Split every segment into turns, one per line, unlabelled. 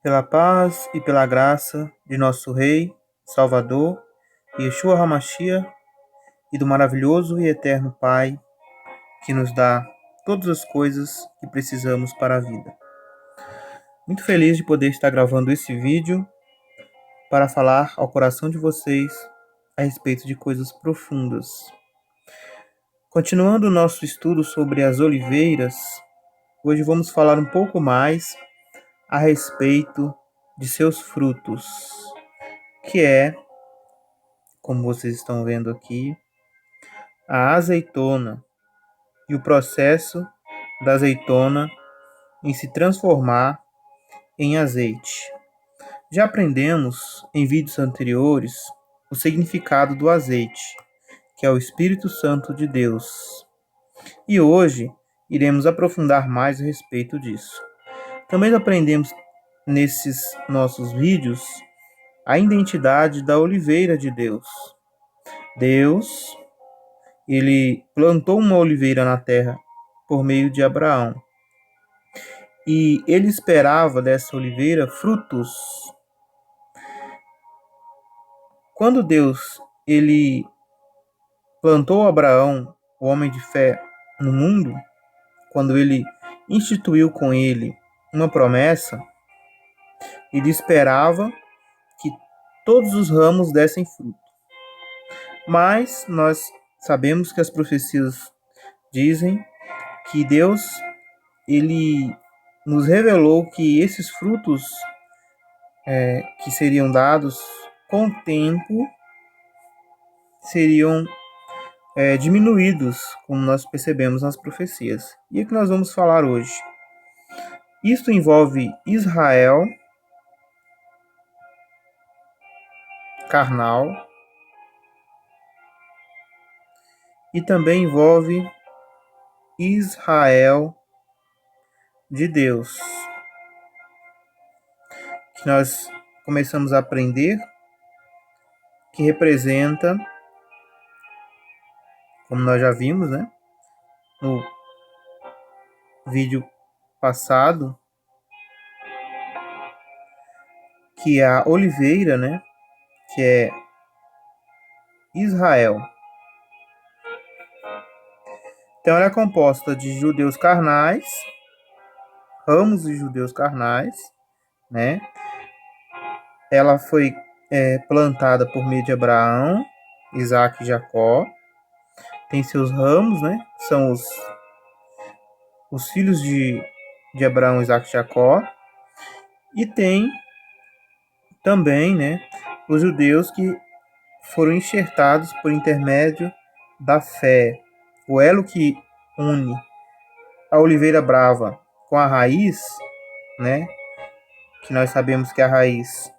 Pela paz e pela graça de nosso Rei, Salvador, Yeshua HaMashiach, e do maravilhoso e eterno Pai, que nos dá todas as coisas que precisamos para a vida. Muito feliz de poder estar gravando esse vídeo para falar ao coração de vocês a respeito de coisas profundas. Continuando o nosso estudo sobre as oliveiras, hoje vamos falar um pouco mais a respeito de seus frutos, que é, como vocês estão vendo aqui, a azeitona e o processo da azeitona em se transformar em azeite. Já aprendemos em vídeos anteriores o significado do azeite, que é o Espírito Santo de Deus. E hoje iremos aprofundar mais a respeito disso. Também aprendemos nesses nossos vídeos a identidade da oliveira de Deus. Deus, ele plantou uma oliveira na terra por meio de Abraão. E ele esperava dessa oliveira frutos. Quando Deus, ele plantou Abraão, o homem de fé, no mundo, quando ele instituiu com ele uma promessa, ele esperava que todos os ramos dessem fruto. Mas nós sabemos que as profecias dizem que Deus, ele nos revelou que esses frutos que seriam dados com o tempo seriam diminuídos, como nós percebemos nas profecias. E é o que nós vamos falar hoje. Isto envolve Israel carnal e também envolve Israel de Deus, que nós começamos a aprender, que representa, como nós já vimos, né, no vídeo passado, que a oliveira, né, que é Israel. Então ela é composta de judeus carnais, ramos de judeus carnais, né? Ela foi plantada por meio de Abraão, Isaac e Jacó. Tem seus ramos, né? São os filhos de Abraão, Isaac e Jacó. E tem também, né, os judeus que foram enxertados por intermédio da fé. O elo que une a oliveira brava com a raiz, né, que nós sabemos que a raiz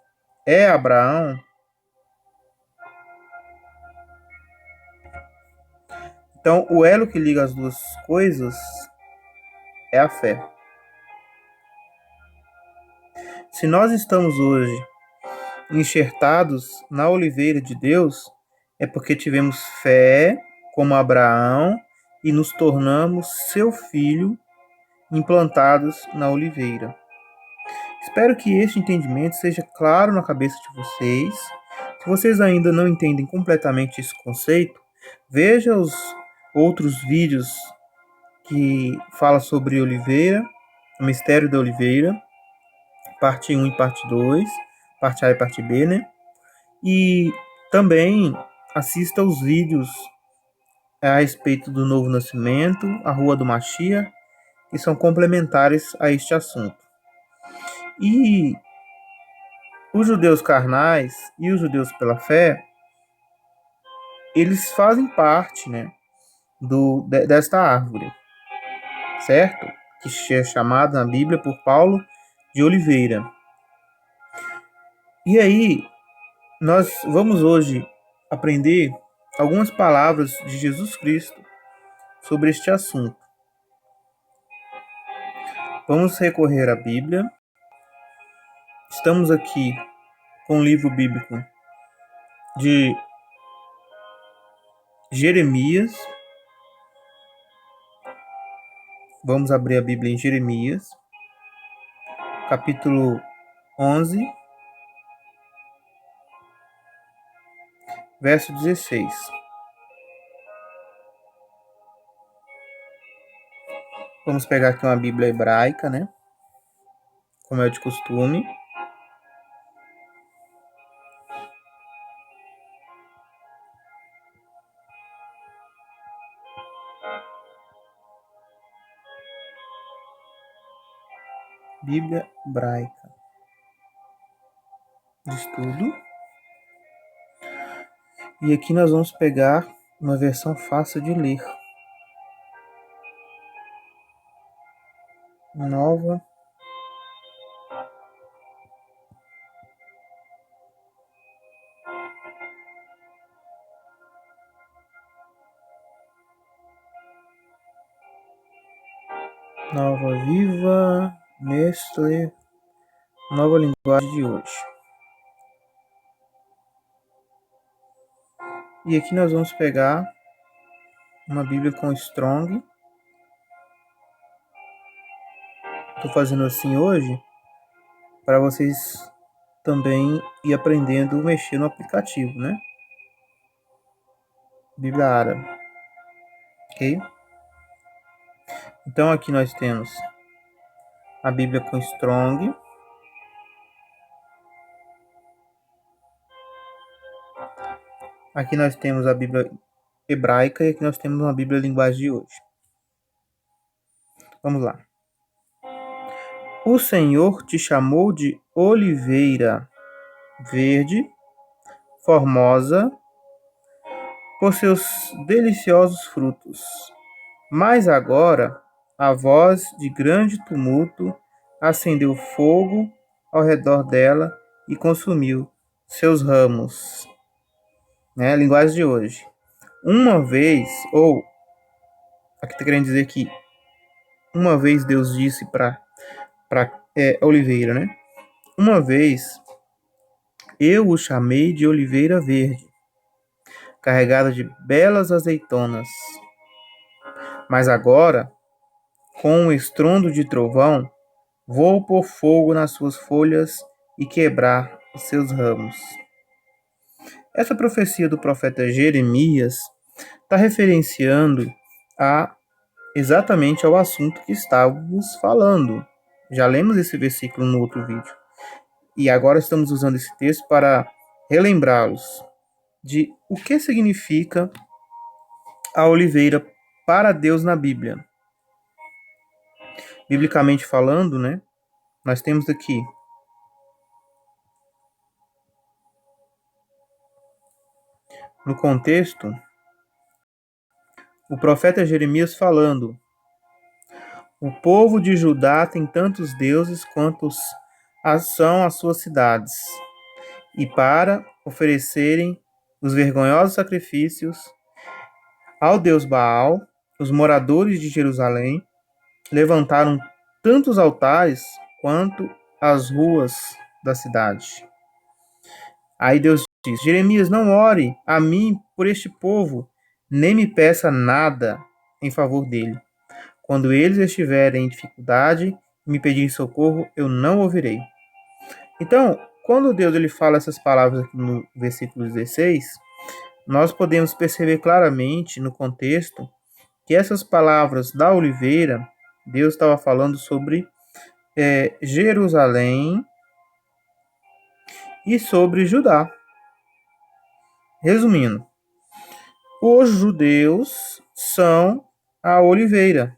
é Abraão. Então, o elo que liga as duas coisas é a fé. Se nós estamos hoje enxertados na oliveira de Deus, é porque tivemos fé como Abraão e nos tornamos seu filho implantados na oliveira. Espero que este entendimento seja claro na cabeça de vocês. Se vocês ainda não entendem completamente esse conceito, veja os outros vídeos que falam sobre oliveira, o mistério da oliveira, parte 1 e parte 2, parte A e parte B, né? E também assista os vídeos a respeito do novo nascimento, a Rua do Mashiach, que são complementares a este assunto. E os judeus carnais e os judeus pela fé, eles fazem parte, né, desta árvore, certo? Que é chamada na Bíblia por Paulo de oliveira. E aí, nós vamos hoje aprender algumas palavras de Jesus Cristo sobre este assunto. Vamos recorrer à Bíblia. Estamos aqui com o livro bíblico de Jeremias. Vamos abrir a Bíblia em Jeremias, capítulo 11, verso 16. Vamos pegar aqui uma Bíblia hebraica, né? Como é de costume. Bíblia hebraica de estudo. E aqui nós vamos pegar uma versão fácil de ler. Nova Viva Nestlé, nova linguagem de hoje. E aqui nós vamos pegar uma Bíblia com Strong. Estou fazendo assim hoje para vocês também ir aprendendo a mexer no aplicativo, né? Bíblia Árabe. Ok? Então aqui nós temos a Bíblia com Strong. Aqui nós temos a Bíblia hebraica e aqui nós temos uma Bíblia linguagem de hoje. Vamos lá. O Senhor te chamou de oliveira verde, formosa, por seus deliciosos frutos. Mas agora a voz de grande tumulto acendeu fogo ao redor dela e consumiu seus ramos. Né? Linguagem de hoje. Uma vez, ou aqui está querendo dizer que uma vez Deus disse para oliveira, né? Uma vez eu o chamei de oliveira verde, carregada de belas azeitonas. Mas agora, com um estrondo de trovão, vou pôr fogo nas suas folhas e quebrar os seus ramos. Essa profecia do profeta Jeremias está referenciando exatamente ao assunto que estávamos falando. Já lemos esse versículo no outro vídeo. E agora estamos usando esse texto para relembrá-los de o que significa a oliveira para Deus na Bíblia. Biblicamente falando, né? Nós temos aqui no contexto o profeta Jeremias falando: o povo de Judá tem tantos deuses quantos são as suas cidades, e para oferecerem os vergonhosos sacrifícios ao deus Baal, os moradores de Jerusalém levantaram tantos altares quanto as ruas da cidade. Aí Deus diz: Jeremias, não ore a mim por este povo, nem me peça nada em favor dele. Quando eles estiverem em dificuldade e me pedirem socorro, eu não ouvirei. Então, quando Deus ele fala essas palavras aqui no versículo 16, nós podemos perceber claramente no contexto que essas palavras da oliveira, Deus estava falando sobre Jerusalém e sobre Judá. Resumindo, os judeus são a oliveira.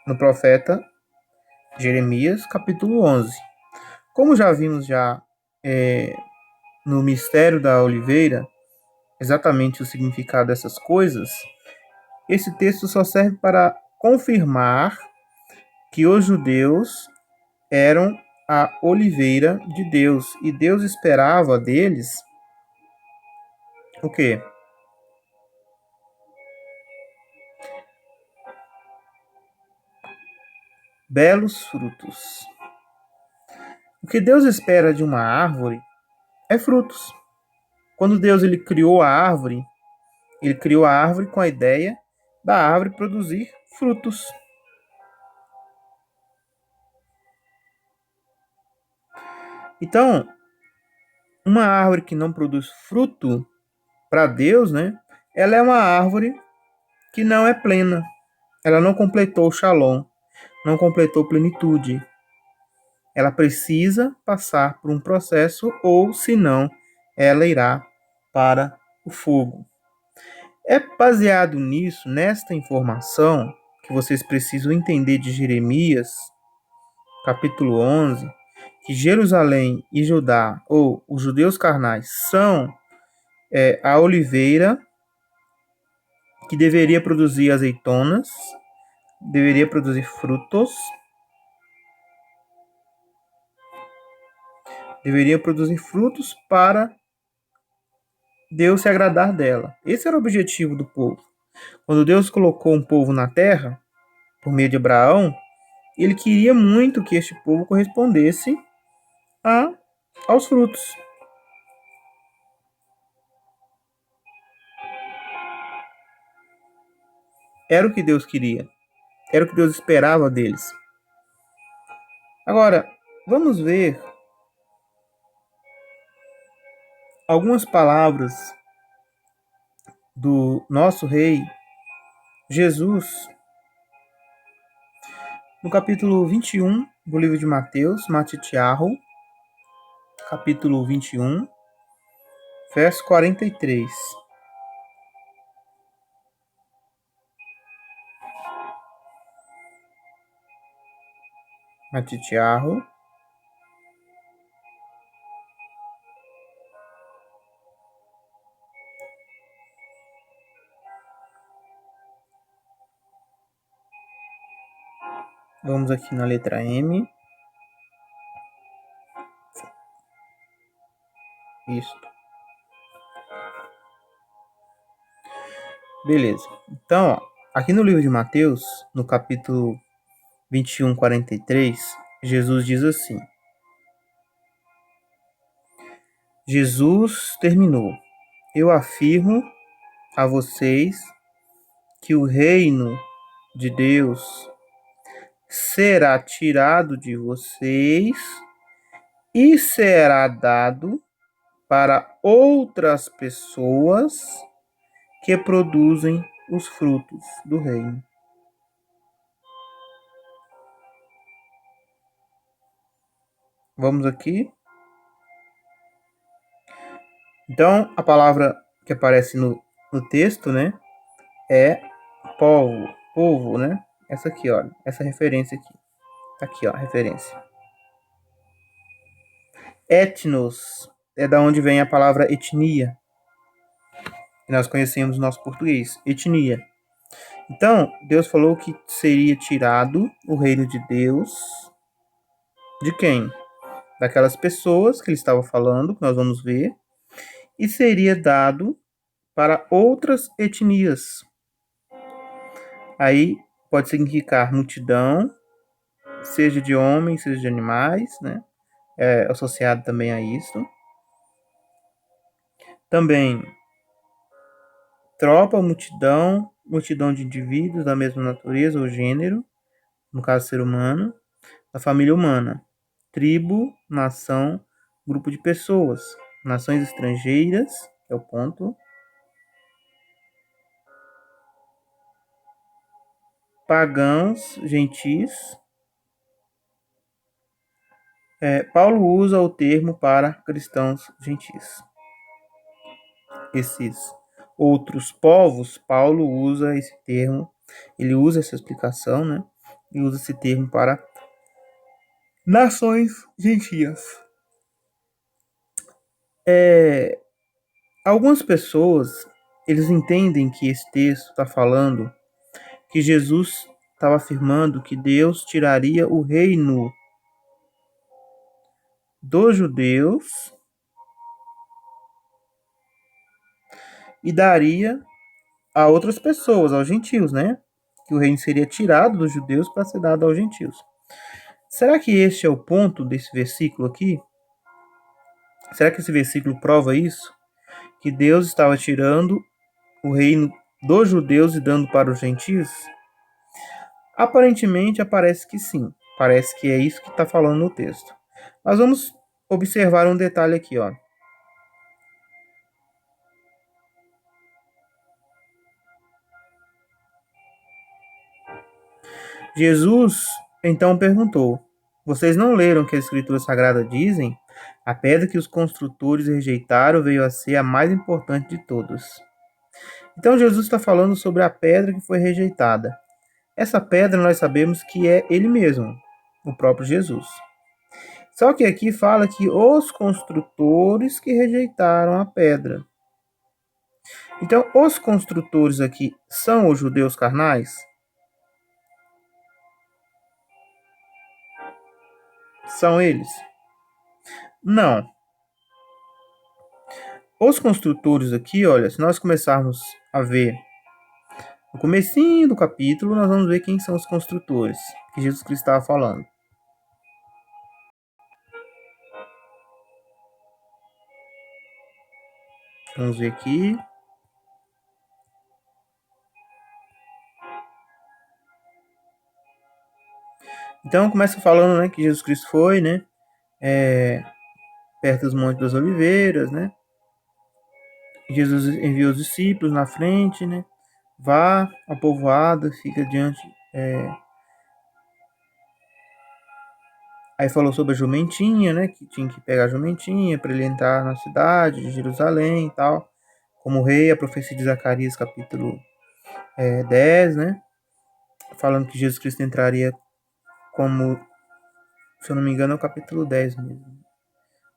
No profeta Jeremias, capítulo 11. Como já vimos no mistério da oliveira, exatamente o significado dessas coisas, esse texto só serve para confirmar que os judeus eram a oliveira de Deus e Deus esperava deles o quê? Belos frutos. O que Deus espera de uma árvore é frutos. Quando Deus ele criou a árvore com a ideia da árvore produzir frutos. Então, uma árvore que não produz fruto para Deus, né? Ela é uma árvore que não é plena. Ela não completou o shalom, não completou plenitude. Ela precisa passar por um processo, ou senão ela irá para o fogo. É baseado nisso, nesta informação, que vocês precisam entender de Jeremias, capítulo 11, que Jerusalém e Judá, ou os judeus carnais, são a oliveira que deveria produzir azeitonas, deveria produzir frutos, deveria produzir frutos para Deus se agradar dela. Esse era o objetivo do povo. Quando Deus colocou um povo na terra, por meio de Abraão, ele queria muito que este povo correspondesse aos frutos. Era o que Deus queria. Era o que Deus esperava deles. Agora, vamos ver algumas palavras do nosso rei Jesus no capítulo 21 do livro de Mateus, Matitiarro, capítulo 21, verso 43. Matitiarro, vamos aqui na letra M. Isso. Beleza. Então, ó, aqui no livro de Mateus, no capítulo 21, 43, Jesus diz assim: Jesus terminou. Eu afirmo a vocês que o reino de Deus será tirado de vocês e será dado para outras pessoas que produzem os frutos do reino. Vamos aqui. Então, a palavra que aparece no texto, né, é povo, né? Essa aqui, olha, essa referência aqui. Tá aqui, ó, a referência. Etnos é da onde vem a palavra etnia, que nós conhecemos no nosso português, etnia. Então, Deus falou que seria tirado o reino de Deus de quem? Daquelas pessoas que ele estava falando, que nós vamos ver, e seria dado para outras etnias. Aí pode significar multidão, seja de homens, seja de animais, né? É associado também a isso. Também tropa, multidão, multidão de indivíduos da mesma natureza ou gênero, no caso ser humano, da família humana, tribo, nação, grupo de pessoas, nações estrangeiras, é o ponto, pagãos, gentis. Paulo usa o termo para cristãos gentis. Esses outros povos, Paulo usa esse termo, ele usa essa explicação, né? E usa esse termo para nações gentias. Algumas pessoas, eles entendem que esse texto está falando que Jesus estava afirmando que Deus tiraria o reino dos judeus e daria a outras pessoas, aos gentios, né? Que o reino seria tirado dos judeus para ser dado aos gentios. Será que este é o ponto desse versículo aqui? Será que esse versículo prova isso? Que Deus estava tirando o reino dos judeus e dando para os gentios? Aparentemente, parece que sim. Parece que é isso que está falando no texto. Mas vamos observar um detalhe aqui, ó. Jesus então perguntou: Vocês não leram que a Escritura Sagrada dizem? A pedra que os construtores rejeitaram veio a ser a mais importante de todas. Então Jesus está falando sobre a pedra que foi rejeitada. Essa pedra nós sabemos que é ele mesmo, o próprio Jesus. Só que aqui fala que os construtores que rejeitaram a pedra. Então, os construtores aqui são os judeus carnais? São eles? Não. Os construtores aqui, olha, se nós começarmos a ver no comecinho do capítulo, nós vamos ver quem são os construtores que Jesus Cristo estava falando. Vamos ver aqui. Então começa falando, né, que Jesus Cristo foi, né, perto dos Montes das Oliveiras, né. Jesus enviou os discípulos na frente, né. Vá ao povoado, fica diante. Aí falou sobre a jumentinha, né, que tinha que pegar a jumentinha para ele entrar na cidade de Jerusalém e tal. Como rei, a profecia de Zacarias, capítulo 10, né, falando que Jesus Cristo entraria como, se eu não me engano, é o capítulo 10 mesmo,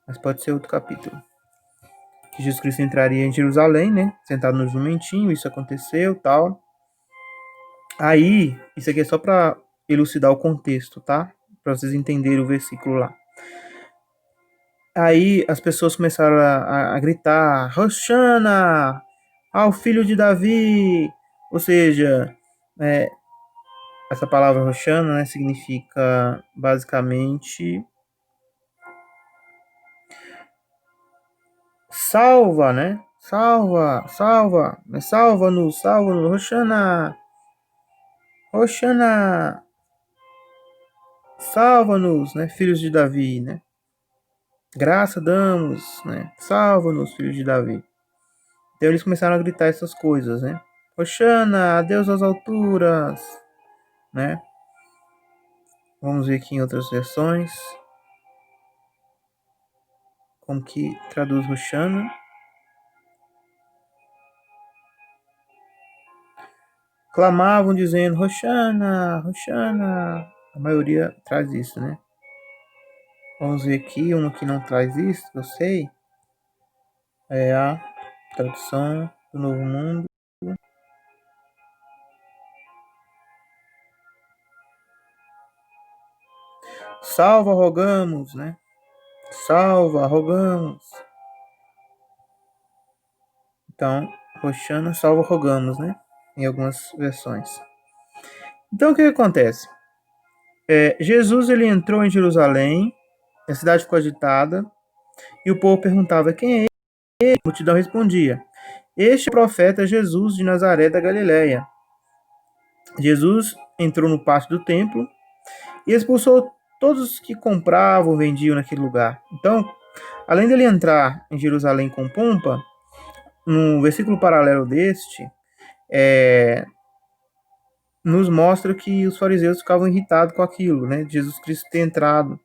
mas pode ser outro capítulo. Que Jesus Cristo entraria em Jerusalém, né, sentado no jumentinho, isso aconteceu, tal. Aí, isso aqui é só para elucidar o contexto, tá? Para vocês entenderem o versículo lá. Aí as pessoas começaram a gritar: Hosanna ao filho de Davi! Ou seja, essa palavra Hosanna, né, significa basicamente salva, né? Salva, salva, salva-nos, salva-nos, Hosanna, Hosanna, salva-nos, né, filhos de Davi, né? Graça damos, né? Salva-nos, filhos de Davi. Então eles começaram a gritar essas coisas, né? Hosanna, a Deus às alturas, né? Vamos ver aqui em outras versões como que traduz Hosanna. Clamavam dizendo Hosanna, Hosanna. A maioria traz isso, né? Vamos ver aqui uma que não traz isso, eu sei. É a tradução do Novo Mundo. Salva, rogamos, né? Salva, rogamos. Então, Hosanna, salva, rogamos, né? Em algumas versões. Então, o que acontece? Jesus ele entrou em Jerusalém, a cidade ficou agitada, e o povo perguntava: quem é ele? A multidão respondia: este é o profeta Jesus de Nazaré da Galileia. Jesus entrou no pátio do templo e expulsou todos os que compravam, vendiam naquele lugar. Então, além dele entrar em Jerusalém com pompa, no versículo paralelo deste, nos mostra que os fariseus ficavam irritados com aquilo, né? Jesus Cristo ter entrado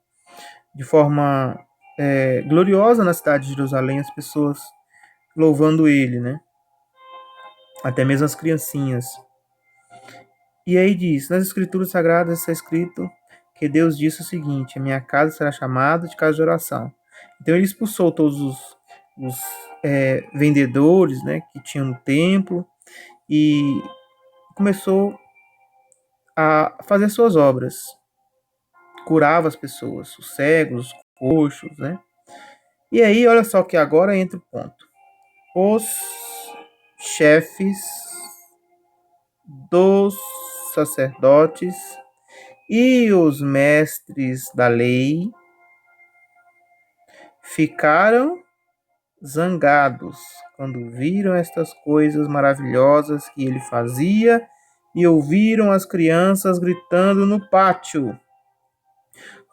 de forma gloriosa na cidade de Jerusalém, as pessoas louvando ele, né? Até mesmo as criancinhas. E aí diz, nas escrituras sagradas está escrito que Deus disse o seguinte: a minha casa será chamada de casa de oração. Então ele expulsou todos os vendedores, né, que tinham no templo, e começou a fazer suas obras. Curava as pessoas, os cegos, os coxos, né? E aí, olha só que agora entra o ponto. Os chefes dos sacerdotes e os mestres da lei ficaram zangados quando viram estas coisas maravilhosas que ele fazia e ouviram as crianças gritando no pátio.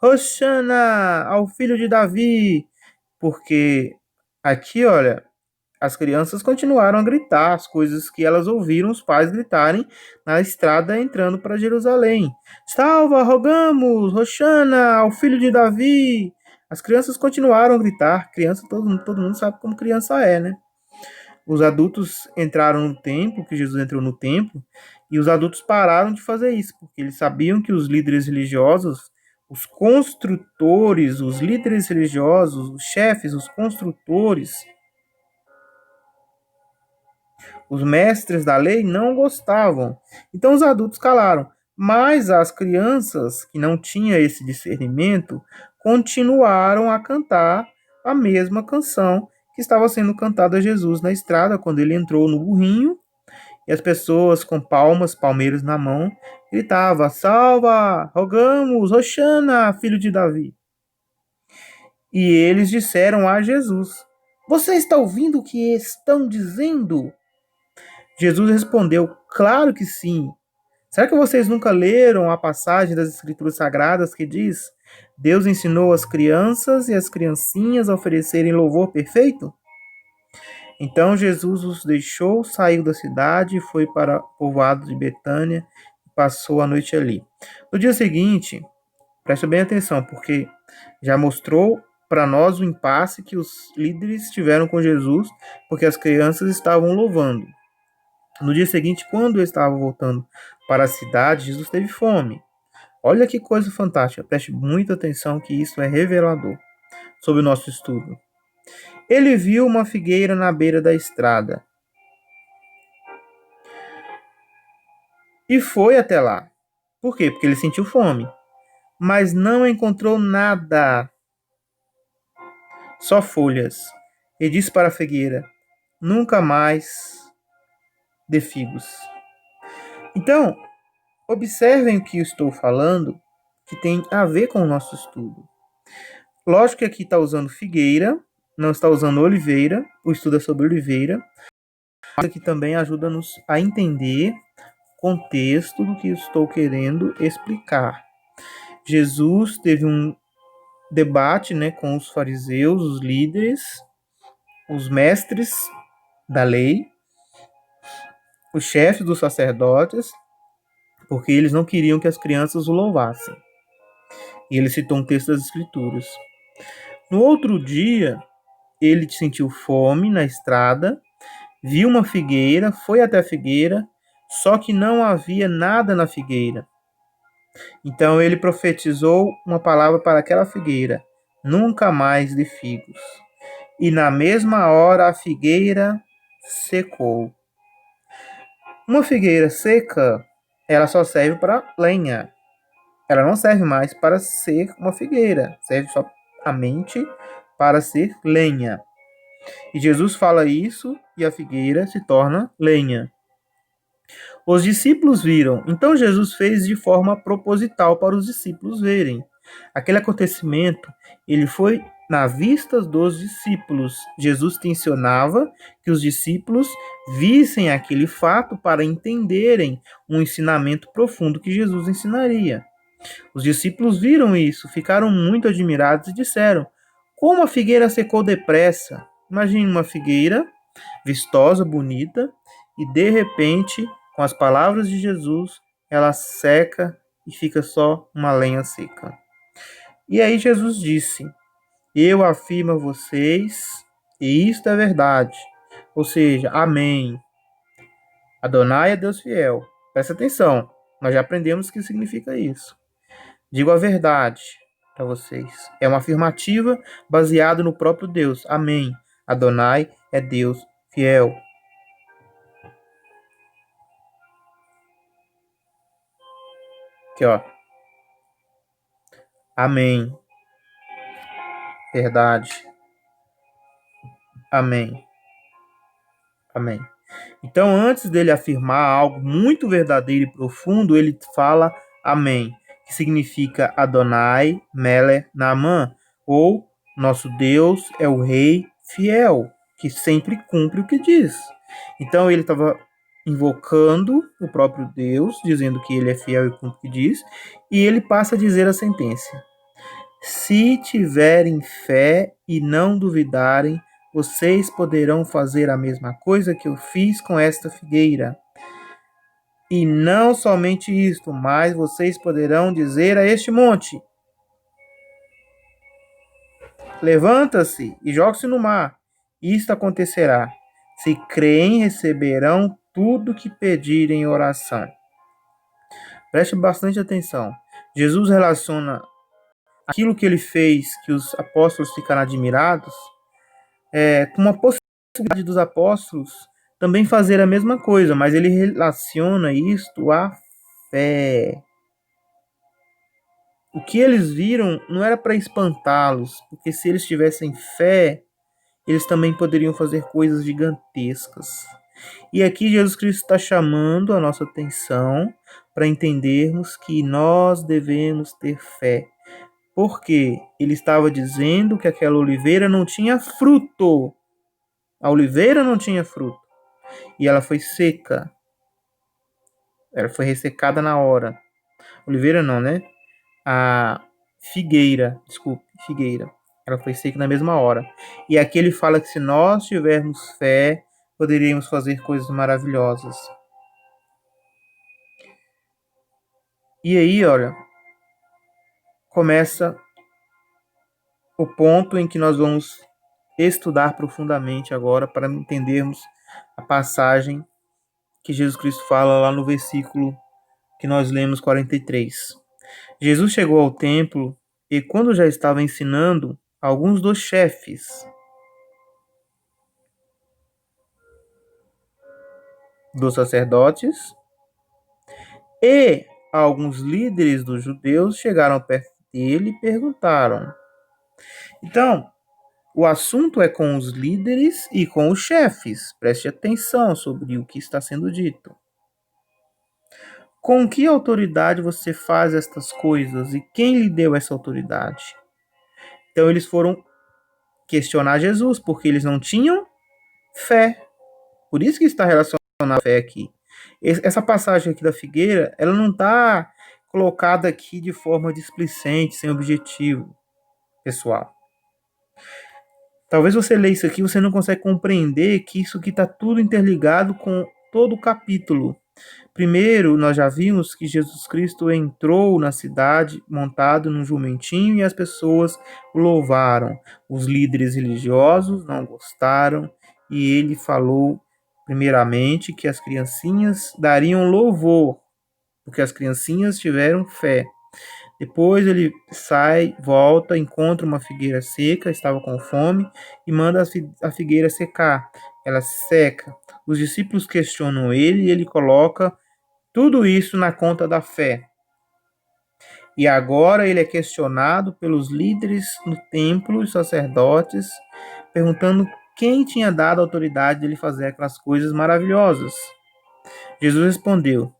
Hosana ao filho de Davi. Porque aqui, olha, as crianças continuaram a gritar as coisas que elas ouviram os pais gritarem na estrada entrando para Jerusalém. Salva, rogamos, Hosana ao filho de Davi. As crianças continuaram a gritar. Criança, todo mundo sabe como criança é, né? Os adultos entraram no templo, que Jesus entrou no templo, e os adultos pararam de fazer isso, porque eles sabiam que os líderes religiosos, os construtores, os líderes religiosos, os chefes, os construtores, os mestres da lei não gostavam. Então os adultos calaram. Mas as crianças que não tinham esse discernimento continuaram a cantar a mesma canção que estava sendo cantada a Jesus na estrada quando ele entrou no burrinho e as pessoas com palmeiras na mão gritavam: Salva, rogamos, Hosana, filho de Davi. E eles disseram a Jesus: Você está ouvindo o que estão dizendo? Jesus respondeu: Claro que sim. Será que vocês nunca leram a passagem das Escrituras Sagradas que diz: Deus ensinou as crianças e as criancinhas a oferecerem louvor perfeito? Então Jesus os deixou, saiu da cidade e foi para o povoado de Betânia e passou a noite ali. No dia seguinte, preste bem atenção, porque já mostrou para nós o impasse que os líderes tiveram com Jesus, porque as crianças estavam louvando. No dia seguinte, quando eu estava voltando para a cidade, Jesus teve fome. Olha que coisa fantástica, preste muita atenção que isso é revelador sobre o nosso estudo. Ele viu uma figueira na beira da estrada e foi até lá. Por quê? Porque ele sentiu fome. Mas não encontrou nada, só folhas. E disse para a figueira: Nunca mais dê figos. Então, observem o que eu estou falando, que tem a ver com o nosso estudo. Lógico que aqui está usando figueira, não está usando oliveira, o estudo é sobre oliveira. Mas aqui também ajuda-nos a entender o contexto do que estou querendo explicar. Jesus teve um debate, né, com os fariseus, os líderes, os mestres da lei, os chefes dos sacerdotes, porque eles não queriam que as crianças o louvassem. E ele citou um texto das Escrituras. No outro dia, ele sentiu fome na estrada, viu uma figueira, foi até a figueira, só que não havia nada na figueira. Então ele profetizou uma palavra para aquela figueira: Nunca mais dê figos. E na mesma hora a figueira secou. Uma figueira seca, ela só serve para lenha. Ela não serve mais para ser uma figueira, serve somente para ser lenha. E Jesus fala isso e a figueira se torna lenha. Os discípulos viram, então Jesus fez de forma proposital para os discípulos verem. Aquele acontecimento, ele foi na vista dos discípulos. Jesus tensionava que os discípulos vissem aquele fato para entenderem um ensinamento profundo que Jesus ensinaria. Os discípulos viram isso, ficaram muito admirados e disseram: Como a figueira secou depressa! Imagine uma figueira vistosa, bonita, e de repente, com as palavras de Jesus, ela seca e fica só uma lenha seca. E aí Jesus disse: Eu afirmo a vocês, e isto é verdade. Ou seja, amém. Adonai é Deus fiel. Presta atenção, nós já aprendemos o que significa isso. Digo a verdade para vocês. É uma afirmativa baseada no próprio Deus. Amém. Adonai é Deus fiel. Aqui, ó. Amém. Verdade. Amém. Amém. Então, antes dele afirmar algo muito verdadeiro e profundo, ele fala amém, que significa Adonai, Melech, Naaman, ou nosso Deus é o Rei fiel, que sempre cumpre o que diz. Então, ele estava invocando o próprio Deus, dizendo que ele é fiel e cumpre o que diz, e ele passa a dizer a sentença. Se tiverem fé e não duvidarem, vocês poderão fazer a mesma coisa que eu fiz com esta figueira. E não somente isto, mas vocês poderão dizer a este monte: levanta-se e joga-se no mar. Isto acontecerá. Se creem, receberão tudo que pedirem em oração. Preste bastante atenção. Jesus relaciona aquilo que ele fez, que os apóstolos ficaram admirados, com uma possibilidade dos apóstolos também fazer a mesma coisa, mas ele relaciona isto à fé. O que eles viram não era para espantá-los, porque se eles tivessem fé, eles também poderiam fazer coisas gigantescas. E aqui Jesus Cristo está chamando a nossa atenção para entendermos que nós devemos ter fé. Porque ele estava dizendo que aquela oliveira não tinha fruto. A oliveira não tinha fruto. E ela foi seca. Ela foi ressecada na hora. Oliveira não, né? A figueira, desculpe, figueira. Ela foi seca na mesma hora. E aqui ele fala que se nós tivermos fé, poderíamos fazer coisas maravilhosas. E aí, olha, começa o ponto em que nós vamos estudar profundamente agora para entendermos a passagem que Jesus Cristo fala lá no versículo que nós lemos 43. Jesus chegou ao templo e, quando já estava ensinando, alguns dos chefes dos sacerdotes e alguns líderes dos judeus chegaram perto dele e perguntaram. Então, o assunto é com os líderes e com os chefes. Preste atenção sobre o que está sendo dito. Com que autoridade você faz estas coisas e quem lhe deu essa autoridade? Então eles foram questionar Jesus, porque eles não tinham fé. Por isso que está relacionado à fé aqui. Essa passagem aqui da figueira, ela não está colocada aqui de forma displicente, sem objetivo pessoal. Talvez você leia isso aqui e você não consegue compreender que isso aqui está tudo interligado com todo o capítulo. Primeiro, nós já vimos que Jesus Cristo entrou na cidade montado num jumentinho e as pessoas o louvaram. Os líderes religiosos não gostaram e ele falou, primeiramente, que as criancinhas dariam louvor, porque as criancinhas tiveram fé. Depois ele sai, volta, encontra uma figueira seca, estava com fome, e manda a figueira secar. Ela seca. Os discípulos questionam ele e ele coloca tudo isso na conta da fé. E agora ele é questionado pelos líderes no templo, os sacerdotes, perguntando quem tinha dado a autoridade de ele fazer aquelas coisas maravilhosas. Jesus respondeu: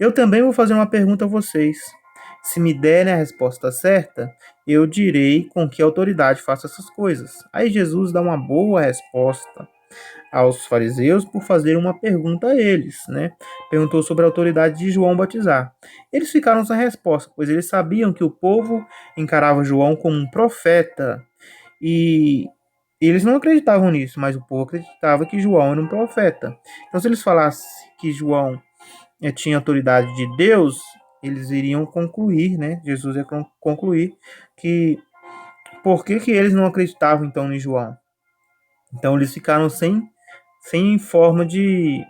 Eu também vou fazer uma pergunta a vocês. Se me derem a resposta certa, eu direi com que autoridade faço essas coisas. Aí Jesus dá uma boa resposta aos fariseus por fazer uma pergunta a eles, né? Perguntou sobre a autoridade de João batizar. Eles ficaram sem resposta, pois eles sabiam que o povo encarava João como um profeta e eles não acreditavam nisso, mas o povo acreditava que João era um profeta. Então, se eles falassem que João tinha autoridade de Deus, eles iriam concluir, né? Jesus ia concluir que por que eles não acreditavam então em João. Então eles ficaram sem forma de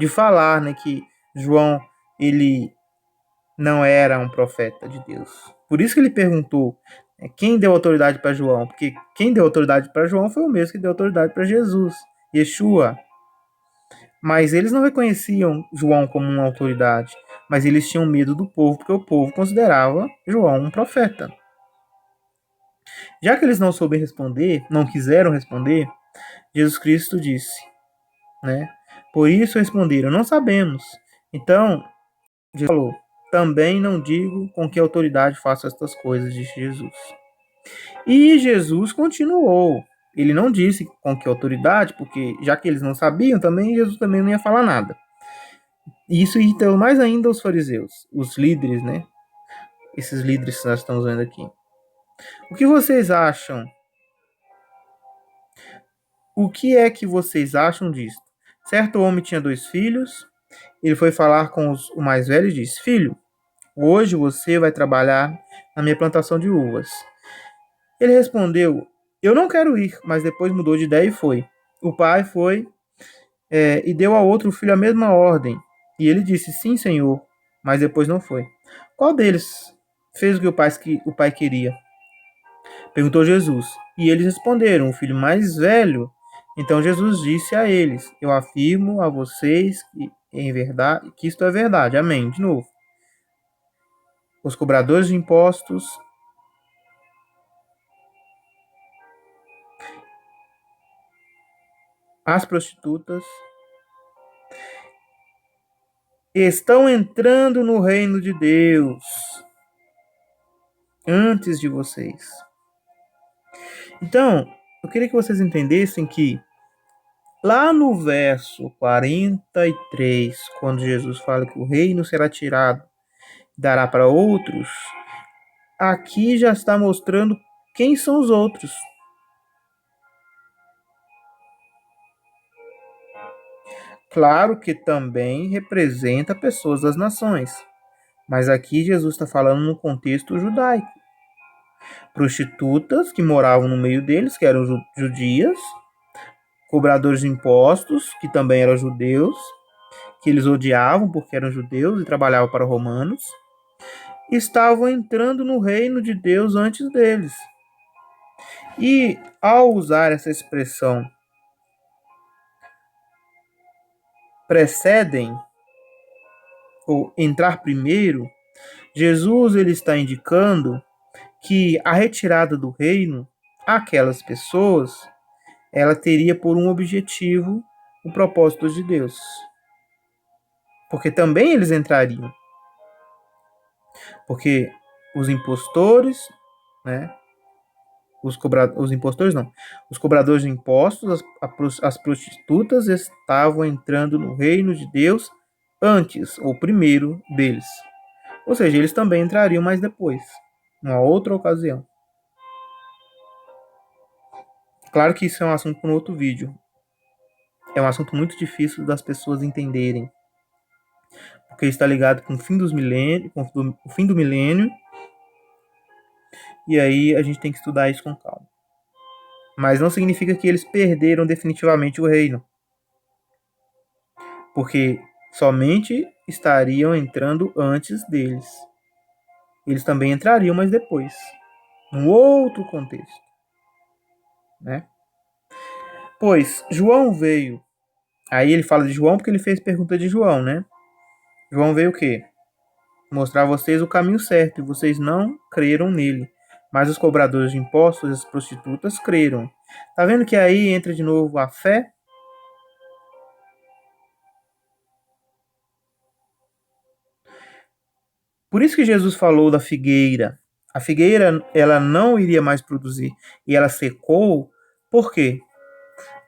falar, né, que João ele não era um profeta de Deus. Por isso que ele perguntou quem deu autoridade para João, porque quem deu autoridade para João foi o mesmo que deu autoridade para Jesus, Yeshua. Mas eles não reconheciam João como uma autoridade, mas eles tinham medo do povo, porque o povo considerava João um profeta. Já que eles não souberam responder, não quiseram responder, Jesus Cristo disse, né? Por isso responderam, não sabemos. Então, Jesus falou, também não digo com que autoridade faço estas coisas, disse Jesus. E Jesus continuou. Ele não disse com que autoridade, porque já que eles não sabiam, também Jesus também não ia falar nada. Isso irritou mais ainda os fariseus, os líderes, né? Esses líderes que nós estamos vendo aqui. O que vocês acham? O que é que vocês acham disso? Certo homem tinha 2 filhos. Ele foi falar com o mais velho e disse: Filho, hoje você vai trabalhar na minha plantação de uvas. Ele respondeu: Eu não quero ir, mas depois mudou de ideia e foi. O pai foi e deu ao outro filho a mesma ordem. E ele disse: Sim, senhor, mas depois não foi. Qual deles fez o que o pai queria? Perguntou Jesus. E eles responderam: O filho mais velho. Então Jesus disse a eles: Eu afirmo a vocês que em verdade, que isto é verdade. Amém. De novo. Os cobradores de impostos, as prostitutas, estão entrando no reino de Deus antes de vocês. Então, eu queria que vocês entendessem que lá no verso 43, quando Jesus fala que o reino será tirado, dará para outros, aqui já está mostrando quem são os outros. Claro que também representa pessoas das nações, mas aqui Jesus está falando no contexto judaico. Prostitutas que moravam no meio deles, que eram judias, cobradores de impostos, que também eram judeus, que eles odiavam porque eram judeus e trabalhavam para romanos, estavam entrando no reino de Deus antes deles. E ao usar essa expressão precedem ou entrar primeiro, Jesus ele está indicando que a retirada do reino àquelas pessoas, ela teria por um objetivo o propósito de Deus. Porque também eles entrariam. Porque os impostores, né? Os impostores não. Os cobradores de impostos, as prostitutas estavam entrando no reino de Deus antes, ou primeiro deles. Ou seja, eles também entrariam mais depois, numa outra ocasião. Claro que isso é um assunto para um outro vídeo. É um assunto muito difícil das pessoas entenderem. Porque está ligado com o fim dos milênios, com o fim do milênio. E aí a gente tem que estudar isso com calma. Mas não significa que eles perderam definitivamente o reino. Porque somente estariam entrando antes deles. Eles também entrariam, mas depois. Num outro contexto. Né? Pois João veio. Aí ele fala de João porque ele fez pergunta de João, né? João veio o quê? Mostrar a vocês o caminho certo, e vocês não creram nele. Mas os cobradores de impostos e as prostitutas creram. Tá vendo que aí entra de novo a fé? Por isso que Jesus falou da figueira. A figueira, ela não iria mais produzir. E ela secou. Por quê?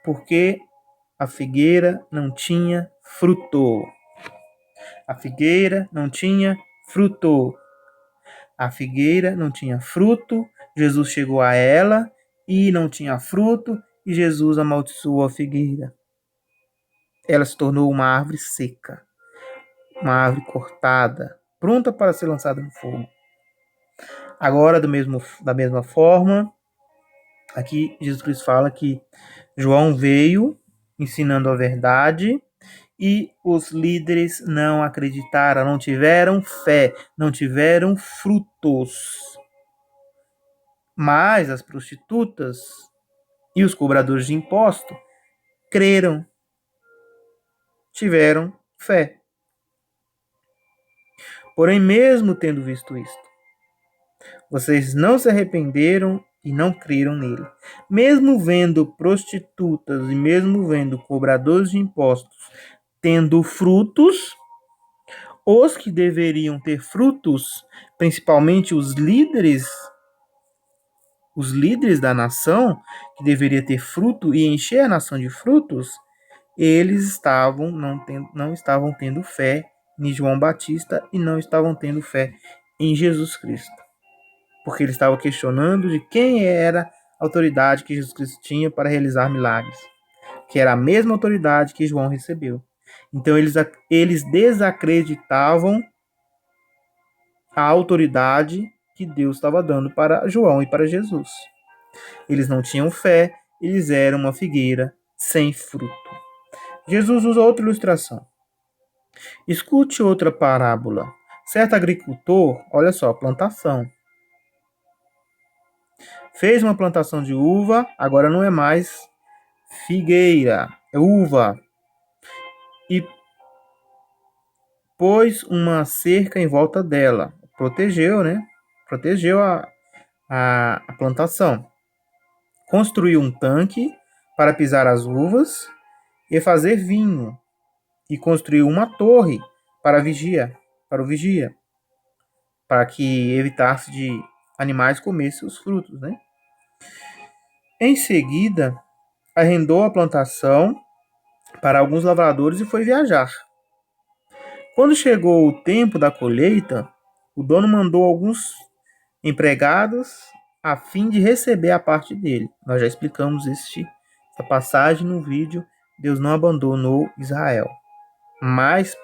Porque a figueira não tinha fruto. A figueira não tinha fruto. A figueira não tinha fruto. Jesus chegou a ela e não tinha fruto. E Jesus amaldiçoou a figueira. Ela se tornou uma árvore seca. Uma árvore cortada. Pronta para ser lançada no fogo. Agora, da mesma forma, aqui Jesus Cristo fala que João veio ensinando a verdade e os líderes não acreditaram, não tiveram fé, não tiveram frutos. Mas as prostitutas e os cobradores de imposto creram, tiveram fé. Porém, mesmo tendo visto isto, vocês não se arrependeram e não creram nele. Mesmo vendo prostitutas e mesmo vendo cobradores de impostos tendo frutos, os que deveriam ter frutos, principalmente os líderes da nação, que deveria ter fruto e encher a nação de frutos, eles não estavam tendo fé em João Batista e não estavam tendo fé em Jesus Cristo. porque ele estava questionando de quem era a autoridade que Jesus Cristo tinha para realizar milagres, que era a mesma autoridade que João recebeu. Então eles desacreditavam a autoridade que Deus estava dando para João e para Jesus. Eles não tinham fé, eles eram uma figueira sem fruto. Jesus usa outra ilustração. Escute outra parábola. Certo agricultor, olha só, plantação. Fez uma plantação de uva, agora não é mais figueira, é uva. E pôs uma cerca em volta dela. Protegeu, né? Protegeu a plantação. Construiu um tanque para pisar as uvas e fazer vinho. E construiu uma torre para o vigia, para que evitasse de animais comessem os frutos, né? Em seguida, arrendou a plantação para alguns lavradores e foi viajar. Quando chegou o tempo da colheita, o dono mandou alguns empregados a fim de receber a parte dele. Nós já explicamos essa passagem no vídeo Deus não abandonou Israel. Mas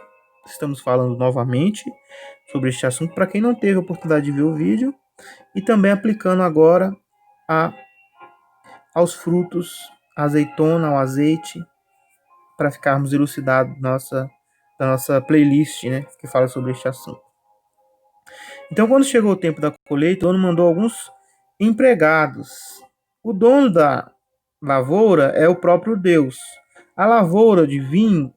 estamos falando novamente sobre este assunto para quem não teve a oportunidade de ver o vídeo e também aplicando agora aos frutos, a azeitona, ao azeite, para ficarmos elucidados da nossa playlist, né, que fala sobre este assunto. Então, quando chegou o tempo da colheita, o dono mandou alguns empregados. O dono da lavoura é o próprio Deus. A lavoura de vinho,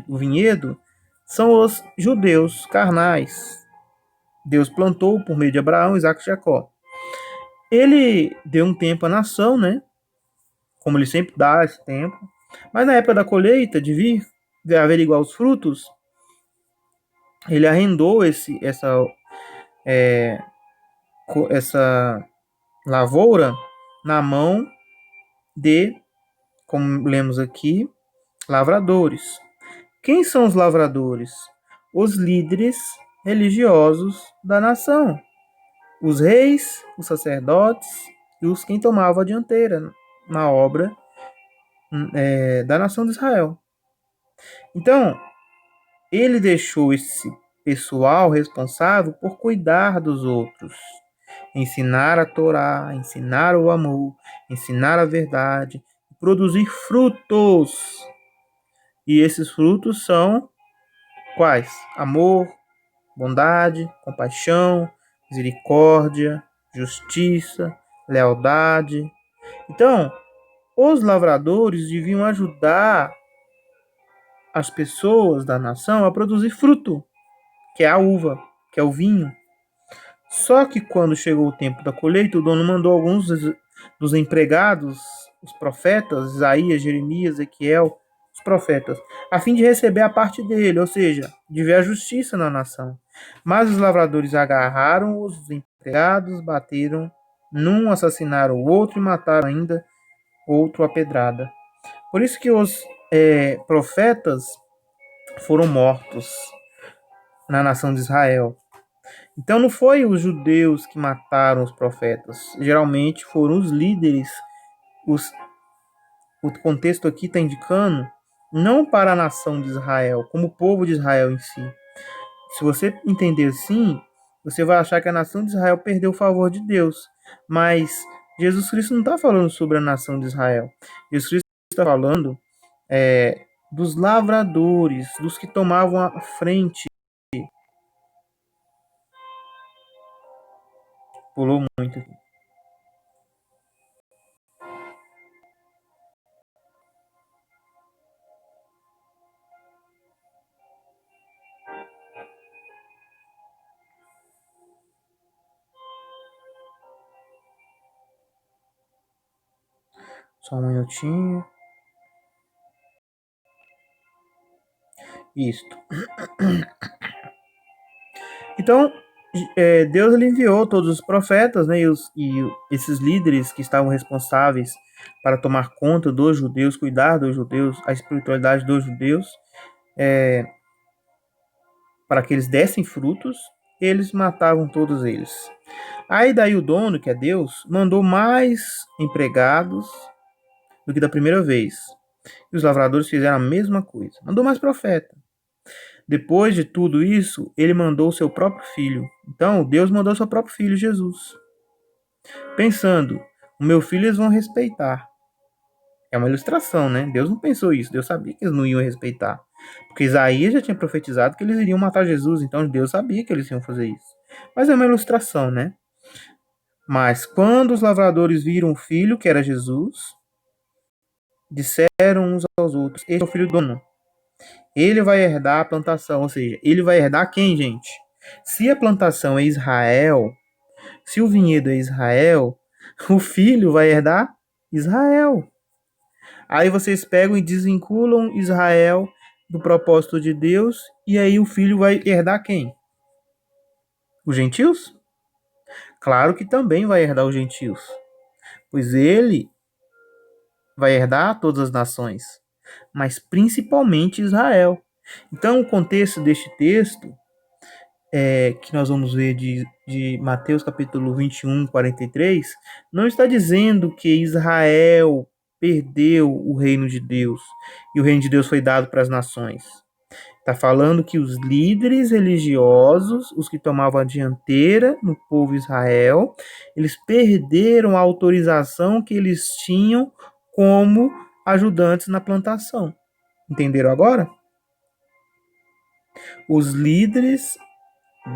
do vinhedo, são os judeus carnais. Deus plantou por meio de Abraão, Isaac e Jacó. Ele deu um tempo à nação, né? Como ele sempre dá esse tempo. Mas na época da colheita, de averiguar os frutos, ele arrendou essa lavoura na mão de, como lemos aqui, lavradores. Quem são os lavradores? Os líderes religiosos da nação. Os reis, os sacerdotes e os quem tomavam a dianteira na obra da nação de Israel. Então, ele deixou esse pessoal responsável por cuidar dos outros, ensinar a Torá, ensinar o amor, ensinar a verdade, produzir frutos. E esses frutos são quais? Amor, bondade, compaixão, misericórdia, justiça, lealdade. Então, os lavradores deviam ajudar as pessoas da nação a produzir fruto, que é a uva, que é o vinho. Só que quando chegou o tempo da colheita, o dono mandou alguns dos empregados, os profetas, Isaías, Jeremias, Ezequiel, os profetas, a fim de receber a parte dele, ou seja, de ver a justiça na nação. Mas os lavradores agarraram os empregados, bateram num, assassinaram o outro e mataram ainda outro a pedrada. Por isso que os profetas foram mortos na nação de Israel. Então não foi os judeus que mataram os profetas, geralmente foram os líderes. O contexto aqui está indicando não para a nação de Israel, como o povo de Israel em si. Se você entender assim, você vai achar que a nação de Israel perdeu o favor de Deus. Mas Jesus Cristo não está falando sobre a nação de Israel. Jesus Cristo está falando dos lavradores, dos que tomavam a frente. Pulou muito aqui. Só um minutinho. Isto. Então, Deus ele enviou todos os profetas, né, e esses líderes que estavam responsáveis para tomar conta dos judeus, cuidar dos judeus, a espiritualidade dos judeus, para que eles dessem frutos. eles matavam todos eles. Aí daí o dono, que é Deus, mandou mais empregados do que da primeira vez. E os lavradores fizeram a mesma coisa. Mandou mais profeta. Depois de tudo isso, ele mandou o seu próprio filho. Então, Deus mandou o seu próprio filho, Jesus. Pensando, o meu filho eles vão respeitar. É uma ilustração, né? Deus não pensou isso. Deus sabia que eles não iam respeitar. Porque Isaías já tinha profetizado que eles iriam matar Jesus. Então, Deus sabia que eles iam fazer isso. Mas é uma ilustração, né? Mas quando os lavradores viram o filho, que era Jesus, disseram uns aos outros: Este é o filho do dono. Ele vai herdar a plantação. Ou seja, ele vai herdar quem, gente? Se a plantação é Israel, se o vinhedo é Israel, o filho vai herdar Israel. Aí vocês pegam e desvinculam Israel do propósito de Deus, e aí o filho vai herdar quem? Os gentios? Claro que também vai herdar os gentios, pois ele vai herdar todas as nações, mas principalmente Israel. Então, o contexto deste texto, que nós vamos ver de Mateus capítulo 21, 43, não está dizendo que Israel perdeu o reino de Deus e o reino de Deus foi dado para as nações. Está falando que os líderes religiosos, os que tomavam a dianteira no povo Israel, eles perderam a autorização que eles tinham como ajudantes na plantação. Entenderam agora? Os líderes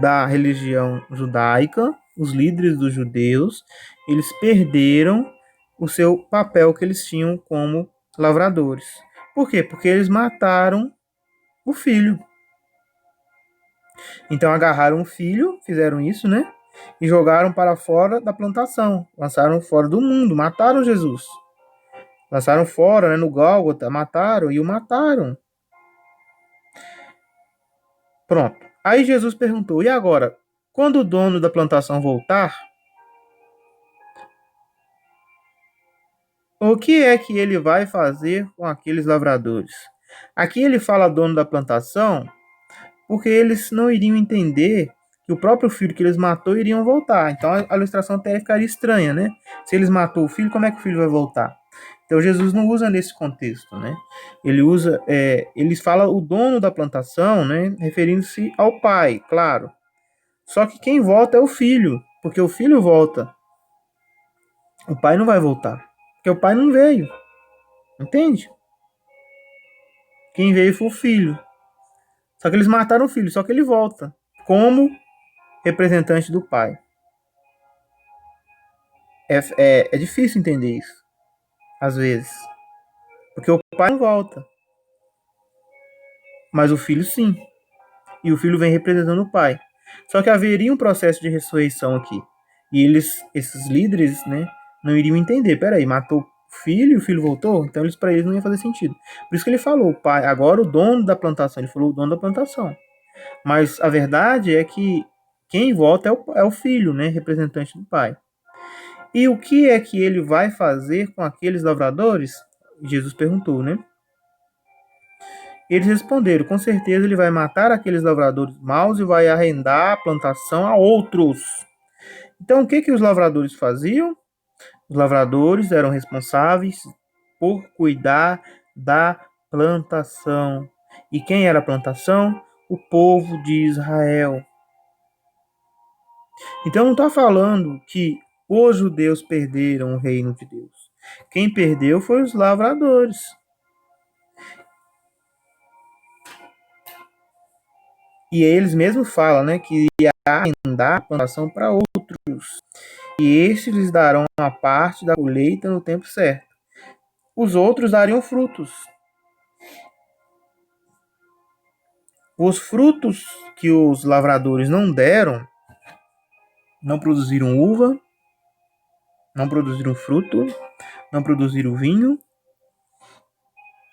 da religião judaica, os líderes dos judeus, eles perderam o seu papel que eles tinham como lavradores. Por quê? Porque eles mataram o filho. Então agarraram o filho, fizeram isso, né? E jogaram para fora da plantação, lançaram fora do mundo, mataram Jesus. Lançaram fora, né, no Gólgota, mataram e o mataram. Pronto. Aí Jesus perguntou: e agora? Quando o dono da plantação voltar, o que é que ele vai fazer com aqueles lavradores? Aqui ele fala dono da plantação, porque eles não iriam entender que o próprio filho que eles matou iriam voltar. Então a ilustração até ficaria estranha, né? Se eles matou o filho, como é que o filho vai voltar? Então Jesus não usa nesse contexto, né? Ele usa, ele fala o dono da plantação, né? Referindo-se ao pai, claro. Só que quem volta é o filho, porque o filho volta. O pai não vai voltar, porque o pai não veio. Entende? Quem veio foi o filho. Só que eles mataram o filho, só que ele volta como representante do pai. É difícil entender isso, às vezes. Porque o pai não volta, mas o filho sim. E o filho vem representando o pai. Só que haveria um processo de ressurreição aqui. E esses líderes, né, não iriam entender. Peraí, matou o filho e o filho voltou? Então para eles não ia fazer sentido. Por isso que ele falou, o pai, agora o dono da plantação. Ele falou o dono da plantação. Mas a verdade é que quem volta é o filho, né, representante do pai. E o que é que ele vai fazer com aqueles lavradores? Jesus perguntou, né? Eles responderam: com certeza ele vai matar aqueles lavradores maus e vai arrendar a plantação a outros. Então, o que que os lavradores faziam? Os lavradores eram responsáveis por cuidar da plantação. E quem era a plantação? O povo de Israel. Então, não está falando que os judeus perderam o reino de Deus. Quem perdeu foi os lavradores. E eles mesmos falam, né, que ia arrendar a plantação para outros. E estes lhes darão uma parte da colheita no tempo certo. Os outros dariam frutos. Os frutos que os lavradores não deram, não produziram uva, não produziram fruto, não produziram vinho,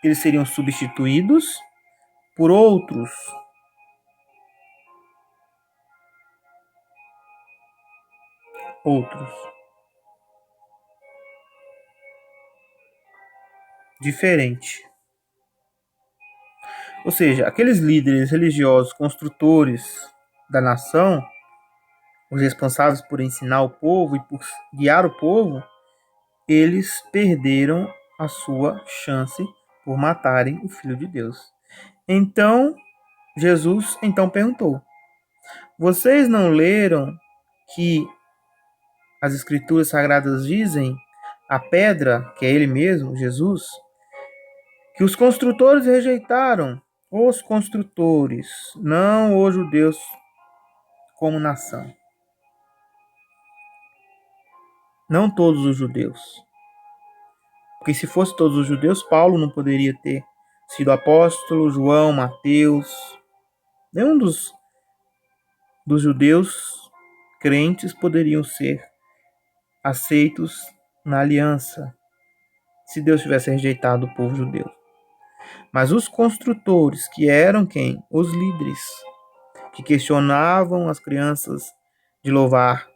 eles seriam substituídos por outros. Outros. Diferente. Ou seja, aqueles líderes religiosos, construtores da nação, os responsáveis por ensinar o povo e por guiar o povo, eles perderam a sua chance por matarem o Filho de Deus. Então, Jesus perguntou: vocês não leram que as Escrituras Sagradas dizem, a pedra, que é ele mesmo, Jesus, que os construtores rejeitaram, os construtores, não os judeus como nação. Não todos os judeus. Porque se fosse todos os judeus, Paulo não poderia ter sido apóstolo, João, Mateus. Nenhum dos judeus crentes poderiam ser aceitos na aliança, se Deus tivesse rejeitado o povo judeu. Mas os construtores, que eram quem? Os líderes, que questionavam as crianças de louvar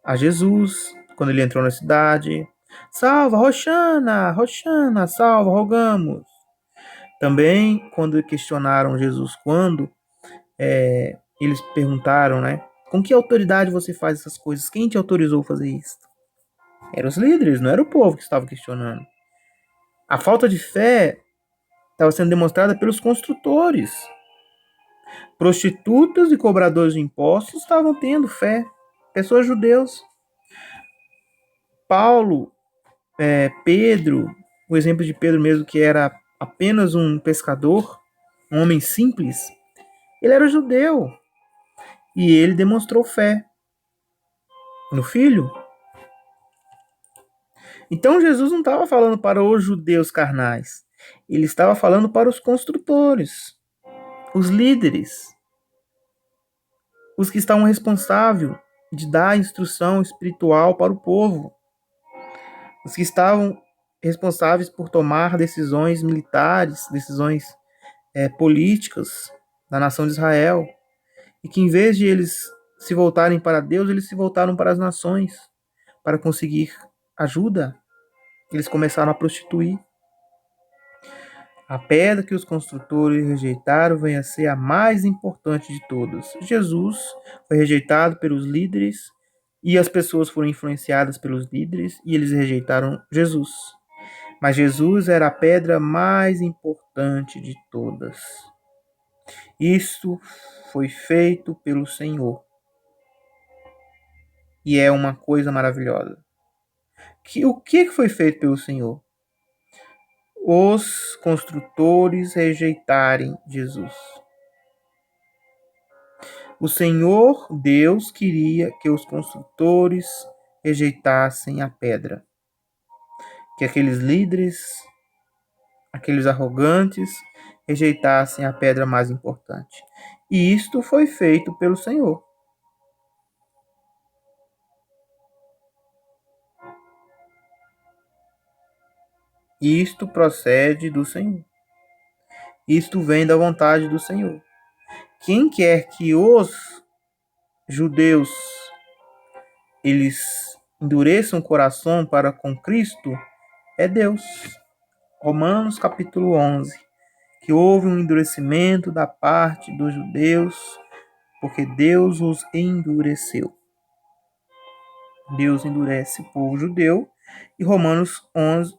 a Jesus quando ele entrou na cidade. Salva, Roxana, Roxana, salva, rogamos. Também, quando questionaram Jesus, quando eles perguntaram, né? Com que autoridade você faz essas coisas? Quem te autorizou a fazer isso? Eram os líderes, não era o povo que estava questionando. A falta de fé estava sendo demonstrada pelos construtores. Prostitutas e cobradores de impostos estavam tendo fé. Pessoas judeus. Paulo, Pedro, o exemplo de Pedro mesmo, que era apenas um pescador, um homem simples, ele era judeu. E ele demonstrou fé no Filho. Então Jesus não estava falando para os judeus carnais. Ele estava falando para os construtores, os líderes, os que estavam responsáveis de dar a instrução espiritual para o povo, os que estavam responsáveis por tomar decisões militares, decisões políticas da nação de Israel, e que em vez de eles se voltarem para Deus, eles se voltaram para as nações para conseguir ajuda. Eles começaram a prostituir. A pedra que os construtores rejeitaram vem a ser a mais importante de todas. Jesus foi rejeitado pelos líderes e as pessoas foram influenciadas pelos líderes e eles rejeitaram Jesus. Mas Jesus era a pedra mais importante de todas. Isso foi feito pelo Senhor. E é uma coisa maravilhosa. O que foi feito pelo Senhor? Os construtores rejeitarem Jesus. O Senhor Deus queria que os construtores rejeitassem a pedra. Que aqueles líderes, aqueles arrogantes, rejeitassem a pedra mais importante. E isto foi feito pelo Senhor. Isto procede do Senhor. Isto vem da vontade do Senhor. Quem quer que os judeus eles endureçam o coração para com Cristo é Deus. Romanos capítulo 11. Que houve um endurecimento da parte dos judeus, porque Deus os endureceu. Deus endurece o povo judeu, e Romanos 11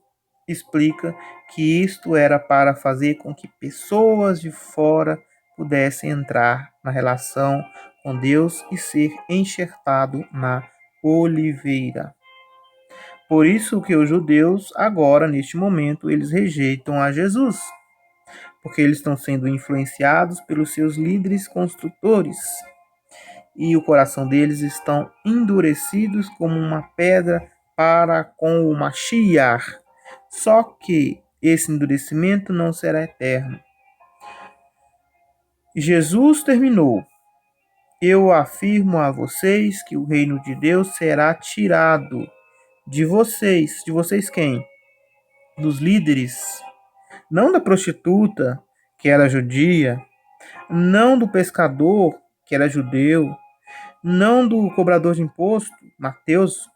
explica que isto era para fazer com que pessoas de fora pudessem entrar na relação com Deus e ser enxertado na oliveira. Por isso que os judeus, agora, neste momento, eles rejeitam a Jesus, porque eles estão sendo influenciados pelos seus líderes construtores, e o coração deles estão endurecidos como uma pedra para com o Mashiach. Só que esse endurecimento não será eterno. Jesus terminou. Eu afirmo a vocês que o reino de Deus será tirado de vocês. De vocês quem? Dos líderes. Não da prostituta, que era judia. Não do pescador, que era judeu. Não do cobrador de imposto, Mateus,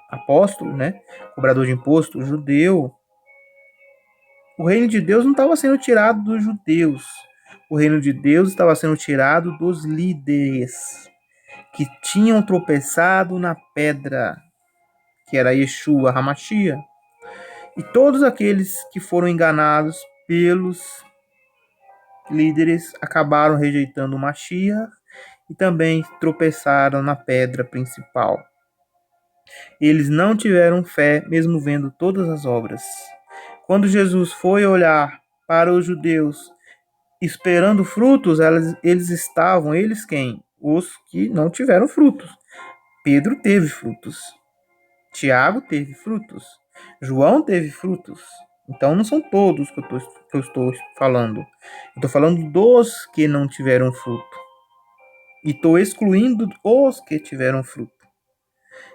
apóstolo, né? Cobrador de imposto, judeu. O reino de Deus não estava sendo tirado dos judeus. O reino de Deus estava sendo tirado dos líderes. que tinham tropeçado na pedra, que era Yeshua HaMashiach, e todos aqueles que foram enganados pelos líderes acabaram rejeitando o Mashiach e também tropeçaram na pedra principal. Eles não tiveram fé, mesmo vendo todas as obras. Quando Jesus foi olhar para os judeus esperando frutos, eles estavam, eles quem? Os que não tiveram frutos. Pedro teve frutos. Tiago teve frutos. João teve frutos. Então não são todos que eu estou falando. Eu estou falando dos que não tiveram fruto. E estou excluindo os que tiveram fruto.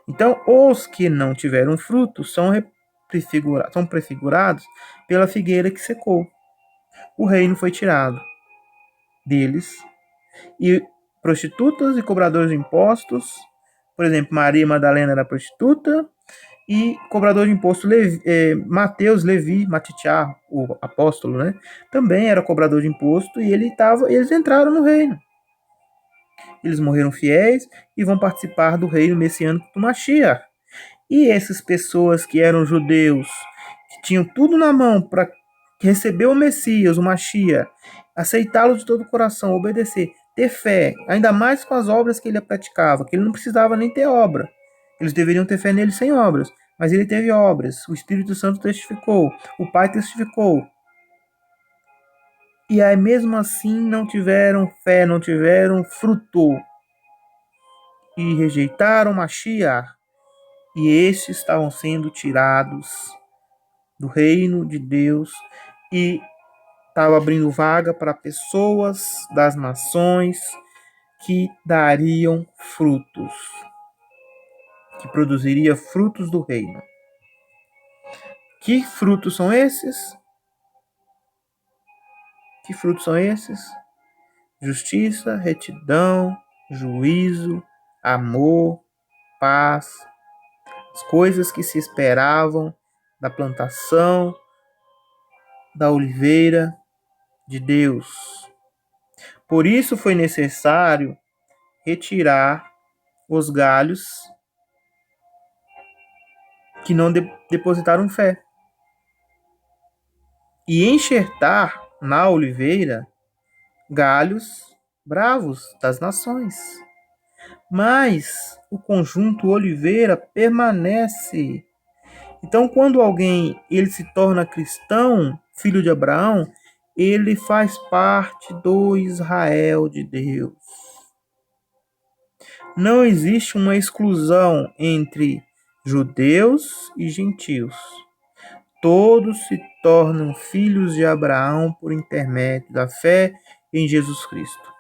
Então, os que não tiveram fruto são prefigurados pela figueira que secou. O reino foi tirado deles. E prostitutas e cobradores de impostos, por exemplo, Maria Madalena era prostituta, e cobrador de imposto Mateus Levi Matitiá, o apóstolo, né, também era cobrador de imposto, e eles entraram no reino. Eles morreram fiéis e vão participar do reino messiânico do Mashiach. E essas pessoas que eram judeus, que tinham tudo na mão para receber o Messias, o Mashiach, aceitá-lo de todo o coração, obedecer, ter fé, ainda mais com as obras que ele praticava, que ele não precisava nem ter obra. Eles deveriam ter fé nele sem obras, mas ele teve obras. O Espírito Santo testificou, o Pai testificou. E aí, mesmo assim, não tiveram fé, não tiveram fruto. E rejeitaram Mashiach. E estes estavam sendo tirados do reino de Deus e estava abrindo vaga para pessoas das nações que dariam frutos, que produziria frutos do reino. Que frutos são esses? Que frutos são esses? Justiça, retidão, juízo, amor, paz, as coisas que se esperavam da plantação da oliveira de Deus. Por isso foi necessário retirar os galhos que não depositaram fé e enxertar na oliveira galhos bravos das nações. Mas o conjunto oliveira permanece. Então, quando alguém ele se torna cristão, filho de Abraão, ele faz parte do Israel de Deus. Não existe uma exclusão entre judeus e gentios. Todos se tornam filhos de Abraão por intermédio da fé em Jesus Cristo.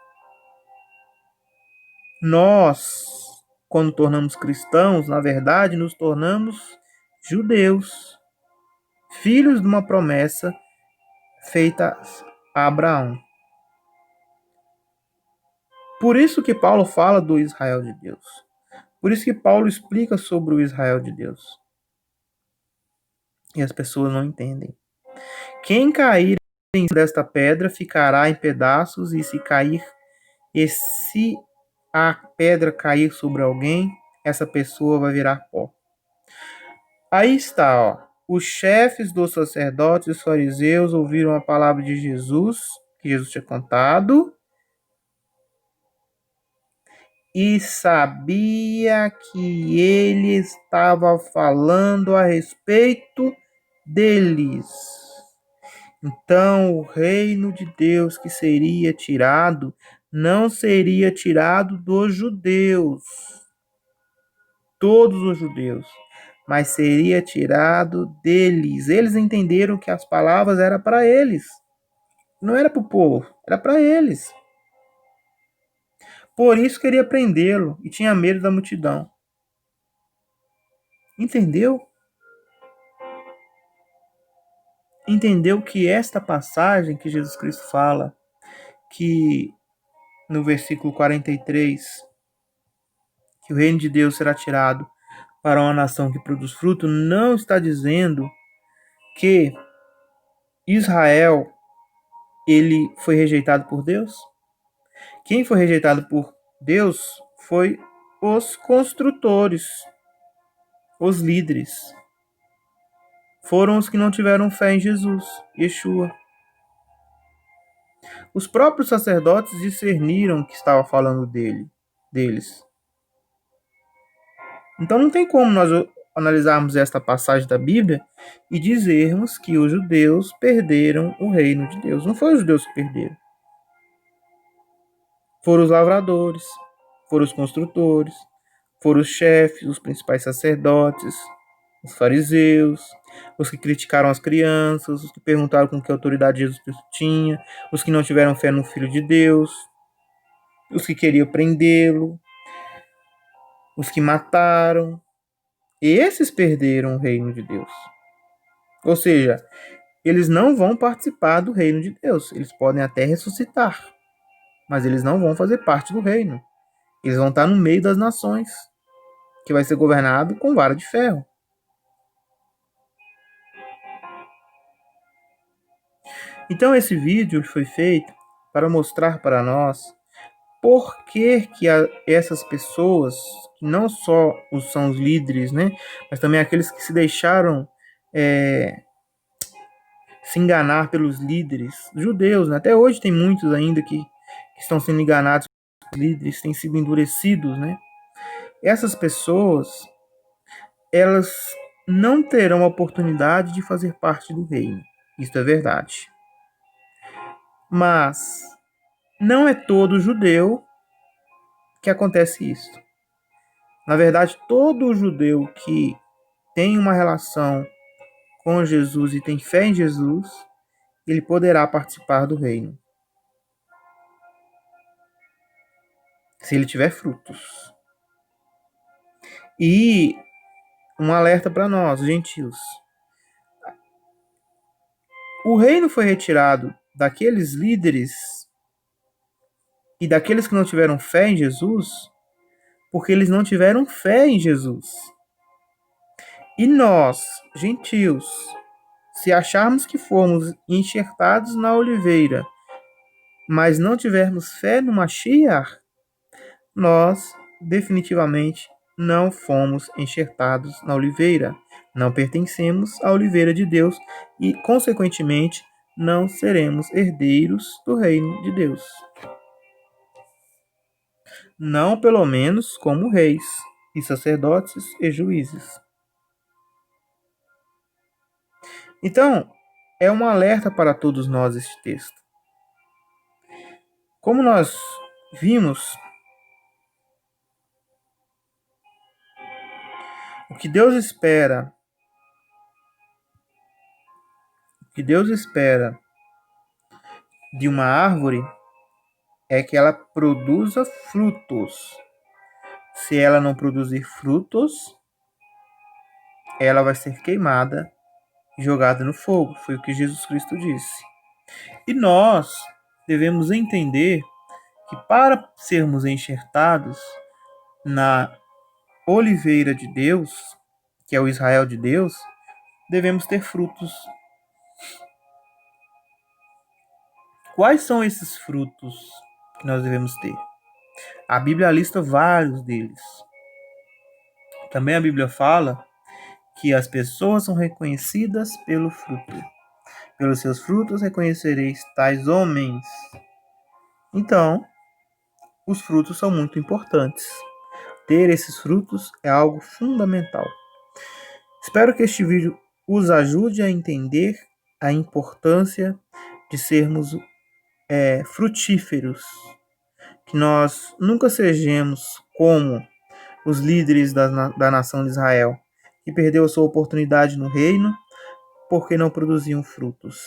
Nós, quando tornamos cristãos, na verdade, nos tornamos judeus, filhos de uma promessa feita a Abraão. Por isso que Paulo fala do Israel de Deus. Por isso que Paulo explica sobre o Israel de Deus. E as pessoas não entendem. Quem cair desta pedra ficará em pedaços, e se a pedra cair sobre alguém, essa pessoa vai virar pó. Aí está, ó. Os chefes dos sacerdotes e os fariseus ouviram a palavra de Jesus, que Jesus tinha contado, e sabia que ele estava falando a respeito deles. Então, o reino de Deus que seria tirado não seria tirado dos judeus, todos os judeus, mas seria tirado deles. Eles entenderam que as palavras eram para eles, não era para o povo, era para eles. Por isso queria prendê-lo e tinha medo da multidão. Entendeu? Entendeu que esta passagem que Jesus Cristo fala, que no versículo 43, que o reino de Deus será tirado para uma nação que produz fruto, não está dizendo que Israel ele foi rejeitado por Deus? Quem foi rejeitado por Deus foi os construtores, os líderes. Foram os que não tiveram fé em Jesus, Yeshua. Os próprios sacerdotes discerniram que estava falando deles. Então não tem como nós analisarmos esta passagem da Bíblia e dizermos que os judeus perderam o reino de Deus. Não foi os judeus que perderam. Foram os lavradores, foram os construtores, foram os chefes, os principais sacerdotes, os fariseus, os que criticaram as crianças, os que perguntaram com que autoridade Jesus Cristo tinha, os que não tiveram fé no Filho de Deus, os que queriam prendê-lo, os que mataram. Esses perderam o reino de Deus. Ou seja, eles não vão participar do reino de Deus. Eles podem até ressuscitar, mas eles não vão fazer parte do reino. Eles vão estar no meio das nações, que vai ser governado com vara de ferro. Então esse vídeo foi feito para mostrar para nós por que essas pessoas, que não só são os líderes, né, mas também aqueles que se deixaram se enganar pelos líderes judeus, né? Até hoje tem muitos ainda que estão sendo enganados pelos líderes, têm sido endurecidos, né? Essas pessoas, elas não terão a oportunidade de fazer parte do reino. Isso é verdade. Mas não é todo judeu que acontece isso. Na verdade, todo judeu que tem uma relação com Jesus e tem fé em Jesus, ele poderá participar do reino. Se ele tiver frutos. E um alerta para nós, gentios. O reino foi retirado daqueles líderes e daqueles que não tiveram fé em Jesus, porque eles não tiveram fé em Jesus. E nós, gentios, se acharmos que formos enxertados na oliveira, mas não tivermos fé no Mashiach, nós definitivamente não fomos enxertados na oliveira. Não pertencemos à oliveira de Deus e, consequentemente, não seremos herdeiros do reino de Deus. Não pelo menos como reis e sacerdotes e juízes. Então, é um alerta para todos nós este texto. Como nós vimos, o que Deus espera de uma árvore é que ela produza frutos. Se ela não produzir frutos, ela vai ser queimada e jogada no fogo. Foi o que Jesus Cristo disse. E nós devemos entender que para sermos enxertados na oliveira de Deus, que é o Israel de Deus, devemos ter frutos. Quais são esses frutos que nós devemos ter? A Bíblia lista vários deles. Também a Bíblia fala que as pessoas são reconhecidas pelo fruto. Pelos seus frutos reconhecereis tais homens. Então, os frutos são muito importantes. Ter esses frutos é algo fundamental. Espero que este vídeo os ajude a entender a importância de sermos frutíferos. Que nós nunca sejamos como os líderes da nação de Israel, que perdeu a sua oportunidade no reino porque não produziam frutos.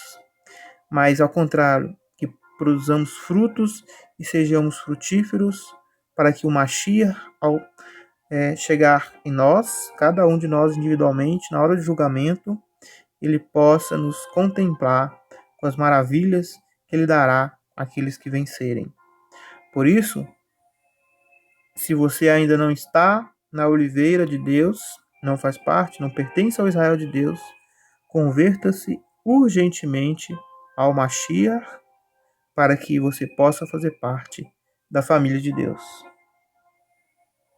Mas, ao contrário, que produzamos frutos e sejamos frutíferos para que o Mashiach, ao chegar em nós, cada um de nós individualmente, na hora de julgamento, ele possa nos contemplar com as maravilhas que ele dará àqueles que vencerem. Por isso, se você ainda não está na oliveira de Deus, não faz parte, não pertence ao Israel de Deus, converta-se urgentemente ao Mashiach para que você possa fazer parte da família de Deus.